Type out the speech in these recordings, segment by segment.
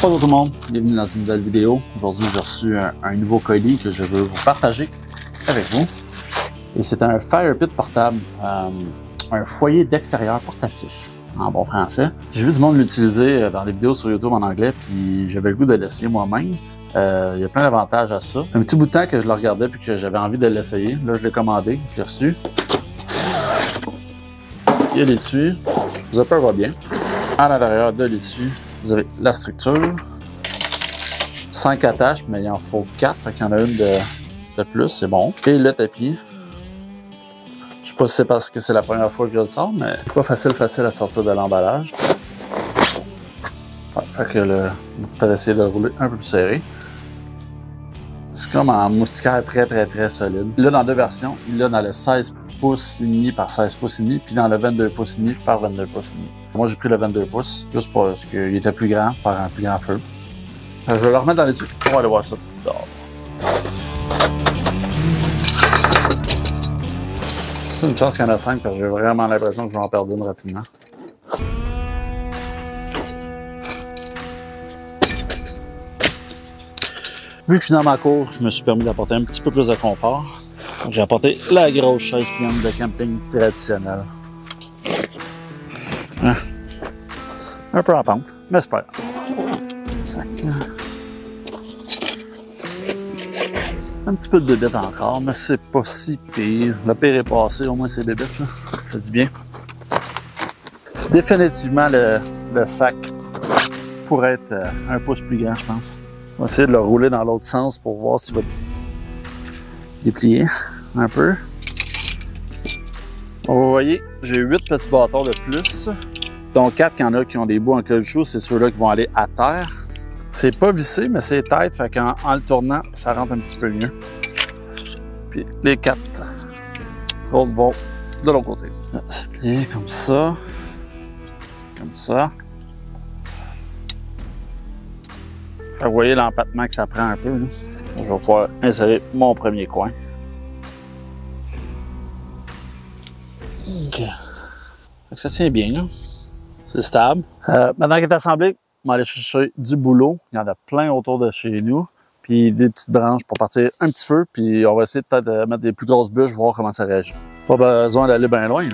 Bonjour tout le monde, bienvenue dans une nouvelle vidéo. Aujourd'hui, j'ai reçu un nouveau colis que je veux vous partager avec vous. Et c'est un fire pit portable, un foyer d'extérieur portatif, en bon français. J'ai vu du monde l'utiliser dans des vidéos sur YouTube en anglais, puis j'avais le goût de l'essayer moi-même. Il y a plein d'avantages à ça. Un petit bout de temps que je le regardais puis que j'avais envie de l'essayer. Là, je l'ai commandé, je l'ai reçu. Il y a l'étui, le zipper va bien. À l'intérieur de l'étui, vous avez la structure, 5 attaches, mais il en faut 4, fait qu'il y en a une de plus, c'est bon. Et le tapis, je sais pas si c'est parce que c'est la première fois que je le sors, mais c'est pas facile à sortir de l'emballage. Ouais, fait que peut-être essayer de le rouler un peu plus serré. C'est comme en moustiquaire très solide. Il l'a dans deux versions, il l'a dans le 16 pouces et demi par 16 pouces et demi, puis dans le 22 pouces et demi par 22 pouces et demi. Moi, j'ai pris le 22 pouces, juste parce qu'il était plus grand, pour faire un plus grand feu. Je vais le remettre dans les tuyaux. On va aller voir ça dehors. C'est une chance qu'il y en a 5, parce que j'ai vraiment l'impression que je vais en perdre une rapidement. Vu que je suis dans ma cour, je me suis permis d'apporter un petit peu plus de confort. J'ai apporté la grosse chaise pliante de camping traditionnelle. Hein? Un peu en pente, mais c'est pas grave. Sac. Un petit peu de bébête encore, mais c'est pas si pire. Le pire est passé, au moins c'est bébête, là. Ça fait du bien. Définitivement, le sac pourrait être un pouce plus grand, je pense. On va essayer de le rouler dans l'autre sens pour voir s'il va déplier un peu. Vous voyez, j'ai 8 petits bâtons de plus, dont 4 qu'il y en a qui ont des bouts en caoutchouc, c'est ceux-là qui vont aller à terre. C'est pas vissé, mais c'est tête, fait qu'en le tournant, ça rentre un petit peu mieux. Puis les 4 autres vont de l'autre côté. C'est plié comme ça. Comme ça. Vous voyez l'empattement que ça prend un peu. Là. Je vais pouvoir insérer mon premier coin. Okay. Ça tient bien. C'est stable. Maintenant qu'il est assemblé, on va aller chercher du boulot. Il y en a plein autour de chez nous. Puis des petites branches pour partir un petit feu. Puis on va essayer peut-être de mettre des plus grosses bûches, voir comment ça réagit. Pas besoin d'aller bien loin. Là.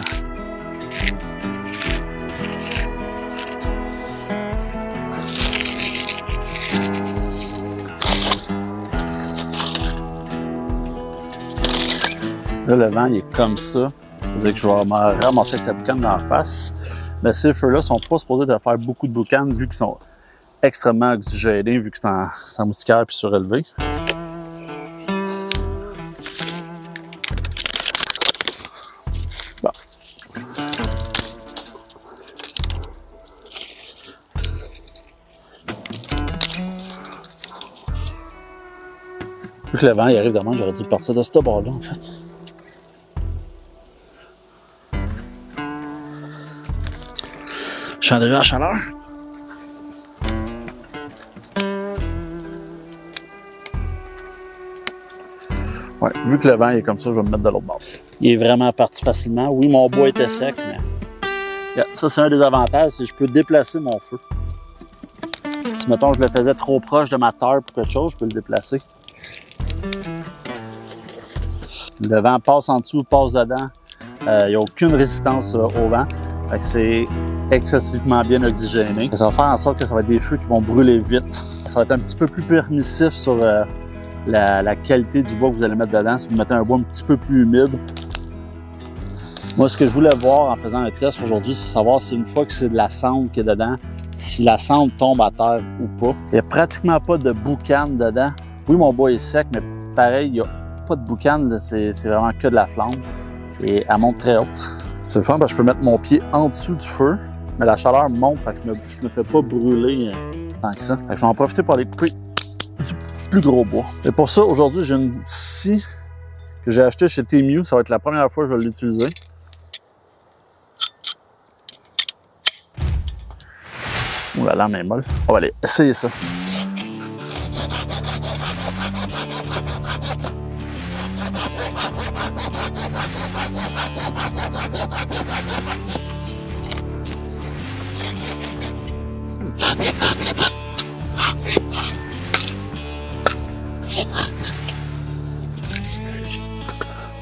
Là, le vent, il est comme ça. Ça veut dire que je vais me ramasser avec la boucane dans la face. Mais ces feux-là sont pas supposés de faire beaucoup de boucanes vu qu'ils sont extrêmement oxygénés, vu que c'est en moustiquaire puis surélevé. Bon. Vu que le vent il arrive demain, j'aurais dû partir de ce bord-là en fait. Chandelier à chaleur. Ouais, vu que le vent est comme ça, je vais me mettre de l'autre bord. Il est vraiment parti facilement. Oui, mon bois était sec, mais ça, c'est un des avantages, c'est que je peux déplacer mon feu. Si, mettons, je le faisais trop proche de ma terre pour quelque chose, je peux le déplacer. Le vent passe en dessous, passe dedans. Il n'y a aucune résistance au vent. Fait que c'est excessivement bien oxygéné. Ça va faire en sorte que ça va être des feux qui vont brûler vite. Ça va être un petit peu plus permissif sur la qualité du bois que vous allez mettre dedans. Si vous mettez un bois un petit peu plus humide. Moi, ce que je voulais voir en faisant un test aujourd'hui, c'est savoir si une fois que c'est de la cendre qui est dedans, si la cendre tombe à terre ou pas. Il n'y a pratiquement pas de boucan dedans. Oui, mon bois est sec, mais pareil, il n'y a pas de boucan. C'est vraiment que de la flamme. Et elle monte très haute. C'est le fun parce que je peux mettre mon pied en dessous du feu, mais la chaleur monte, fait que je me fais pas brûler tant que ça. Fait que je vais en profiter pour aller couper du plus gros bois. Et pour ça, aujourd'hui, j'ai une scie que j'ai achetée chez Temu. Ça va être la première fois que je vais l'utiliser. Ouh, la lame est molle. On va aller essayer ça.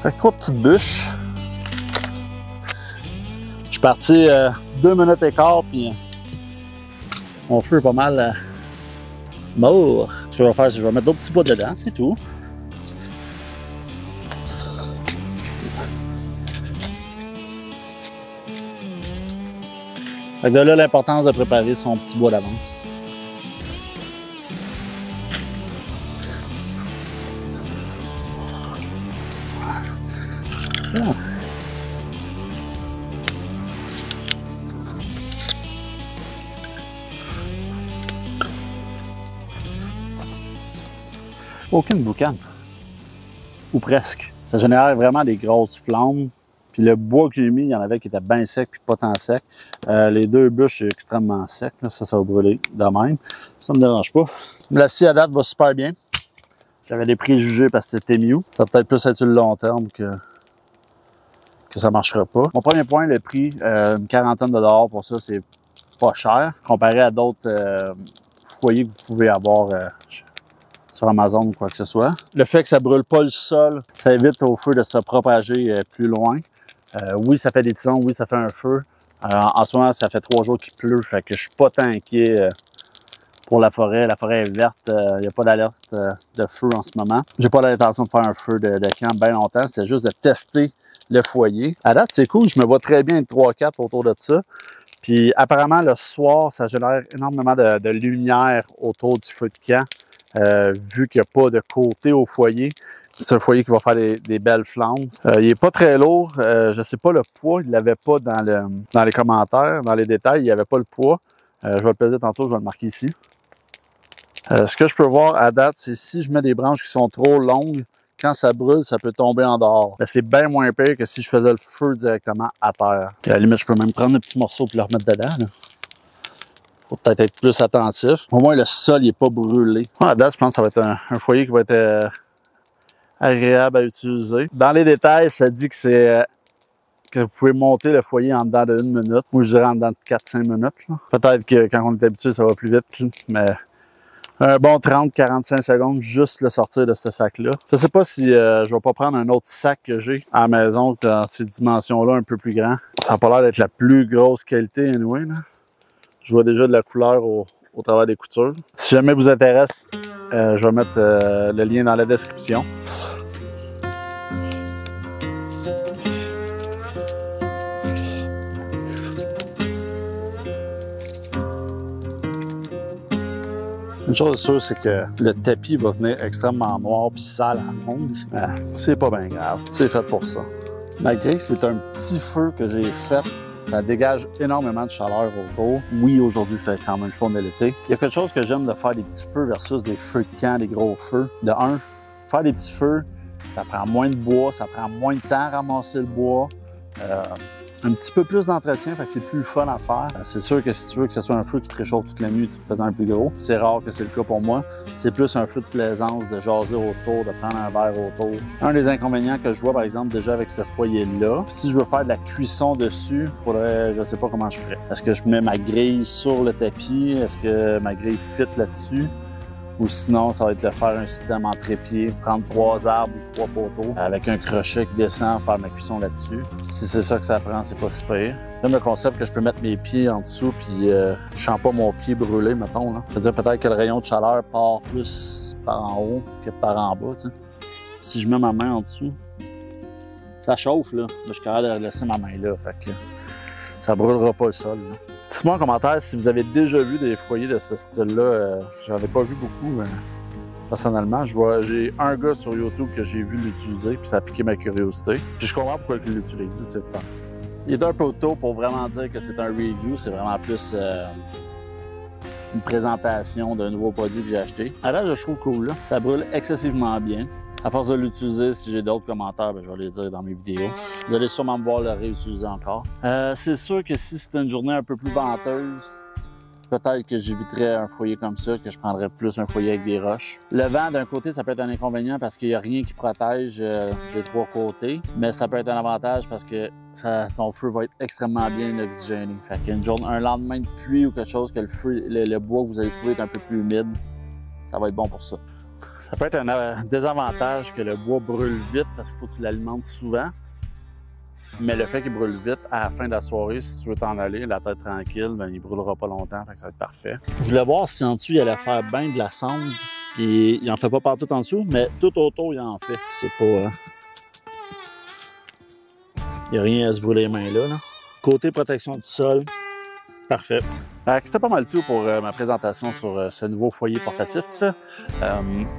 Fait que 3 petites bûches. Je suis parti 2 minutes et quart, puis mon feu est pas mal mort. Ce que je vais faire, c'est que je vais mettre d'autres petits bois dedans, c'est tout. Fait que de là, l'importance de préparer son petit bois d'avance. Ah. Aucune boucane. Ou presque. Ça génère vraiment des grosses flammes. Puis le bois que j'ai mis, il y en avait qui était bien sec puis pas tant sec. Les 2 bûches, c'est extrêmement sec. Là. Ça va brûler de même. Ça me dérange pas. La scie à date va super bien. J'avais des préjugés parce que c'était mieux. Ça va peut-être plus être sur le long terme que ça marchera pas. Mon premier point, le prix, une quarantaine de dollars pour ça, c'est pas cher. Comparé à d'autres foyers que vous pouvez avoir sur Amazon ou quoi que ce soit. Le fait que ça brûle pas le sol, ça évite au feu de se propager plus loin. Oui, ça fait des tisons, oui, ça fait un feu. En ce moment, ça fait 3 jours qu'il pleut, fait que je suis pas tant inquiet pour la forêt. La forêt est verte, il n'y a pas d'alerte de feu en ce moment. J'ai pas l'intention de faire un feu de camp bien longtemps, c'est juste de tester le foyer. À date, c'est cool, je me vois très bien être 3-4 autour de ça. Puis apparemment, le soir, ça génère énormément de lumière autour du feu de camp. Vu qu'il n'y a pas de côté au foyer, c'est un foyer qui va faire des belles flammes. Il n'est pas très lourd. Je ne sais pas le poids, il ne l'avait pas dans les commentaires, dans les détails, il n'y avait pas le poids. Je vais le peser tantôt, je vais le marquer ici. Ce que je peux voir à date, c'est si je mets des branches qui sont trop longues, quand ça brûle, ça peut tomber en dehors. Mais c'est bien moins pire que si je faisais le feu directement à terre. Puis à la limite, je peux même prendre un petit morceau et le remettre dedans. Là. Faut peut-être être plus attentif. Au moins, le sol n'est pas brûlé. À date, je pense que ça va être un foyer qui va être agréable à utiliser. Dans les détails, ça dit que c'est que vous pouvez monter le foyer en dedans de 1 minute. Moi, je dirais en dedans de 4-5 minutes. Peut-être que quand on est habitué, ça va plus vite. Mais un bon 30-45 secondes, juste le sortir de ce sac-là. Je sais pas si je vais pas prendre un autre sac que j'ai à la maison dans ces dimensions-là un peu plus grand. Ça n'a pas l'air d'être la plus grosse qualité, anyway, là. Je vois déjà de la couleur au travers des coutures. Si jamais vous intéresse, je vais mettre le lien dans la description. Une chose sûre, c'est que le tapis va venir extrêmement noir puis sale à l'ongle. C'est pas bien grave. C'est fait pour ça. Malgré que c'est un petit feu que j'ai fait, ça dégage énormément de chaleur autour. Oui, aujourd'hui, il fait quand même chaud de l'été. Il y a quelque chose que j'aime de faire des petits feux versus des feux de camp, des gros feux. De un, faire des petits feux, ça prend moins de bois, ça prend moins de temps à ramasser le bois. Un petit peu plus d'entretien, fait que c'est plus fun à faire. C'est sûr que si tu veux que ce soit un feu qui te réchauffe toute la nuit, tu te fais un plus gros. C'est rare que c'est le cas pour moi. C'est plus un feu de plaisance, de jaser autour, de prendre un verre autour. Un des inconvénients que je vois, par exemple, déjà avec ce foyer-là, si je veux faire de la cuisson dessus, faudrait, je sais pas comment je ferais. Est-ce que je mets ma grille sur le tapis? Est-ce que ma grille fit là-dessus? Ou sinon, ça va être de faire un système en trépied, prendre 3 arbres ou 3 poteaux avec un crochet qui descend, faire ma cuisson là-dessus. Si c'est ça que ça prend, c'est pas si pire. J'aime le concept que je peux mettre mes pieds en dessous puis je sens pas mon pied brûler, mettons. Là. C'est-à-dire peut-être que le rayon de chaleur part plus par en haut que par en bas. T'sais. Si je mets ma main en dessous, ça chauffe, là. Je suis capable de laisser ma main là, fait que ça brûlera pas le sol. Là. Dites-moi en commentaire si vous avez déjà vu des foyers de ce style-là. J'en ai pas vu beaucoup, personnellement. J'ai un gars sur YouTube que j'ai vu l'utiliser, puis ça a piqué ma curiosité. Puis je comprends pourquoi il l'utilise, c'est le fun. Il est un peu tôt pour vraiment dire que c'est un review, c'est vraiment plus une présentation d'un nouveau produit que j'ai acheté. À là, je trouve cool, là. Ça brûle excessivement bien. À force de l'utiliser, si j'ai d'autres commentaires, je vais les dire dans mes vidéos. Vous allez sûrement me voir le réutiliser encore. C'est sûr que si c'était une journée un peu plus venteuse, peut-être que j'éviterais un foyer comme ça, que je prendrais plus un foyer avec des roches. Le vent, d'un côté, ça peut être un inconvénient parce qu'il n'y a rien qui protège des 3 côtés, mais ça peut être un avantage parce que ton feu va être extrêmement bien oxygéné. Fait un lendemain de pluie ou quelque chose, que le bois que vous allez trouver est un peu plus humide, ça va être bon pour ça. Ça peut être un désavantage que le bois brûle vite parce qu'il faut que tu l'alimentes souvent. Mais le fait qu'il brûle vite, à la fin de la soirée, si tu veux t'en aller, la tête tranquille, ben, il brûlera pas longtemps, fait que ça va être parfait. Je voulais voir si en dessous, il allait faire bien de la cendre. Puis il en fait pas partout en dessous, mais tout autour, il en fait. C'est pas... Il n'y a rien à se brûler les mains là. Côté protection du sol, parfait. C'était pas mal tout pour ma présentation sur ce nouveau foyer portatif.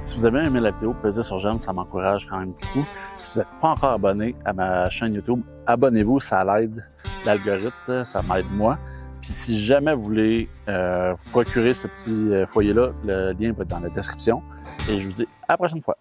Si vous avez aimé la vidéo, pesez sur j'aime, ça m'encourage quand même beaucoup. Si vous n'êtes pas encore abonné à ma chaîne YouTube, abonnez-vous, ça l'aide l'algorithme, ça m'aide moi. Puis si jamais vous voulez vous procurer ce petit foyer-là, le lien va être dans la description. Et je vous dis à la prochaine fois.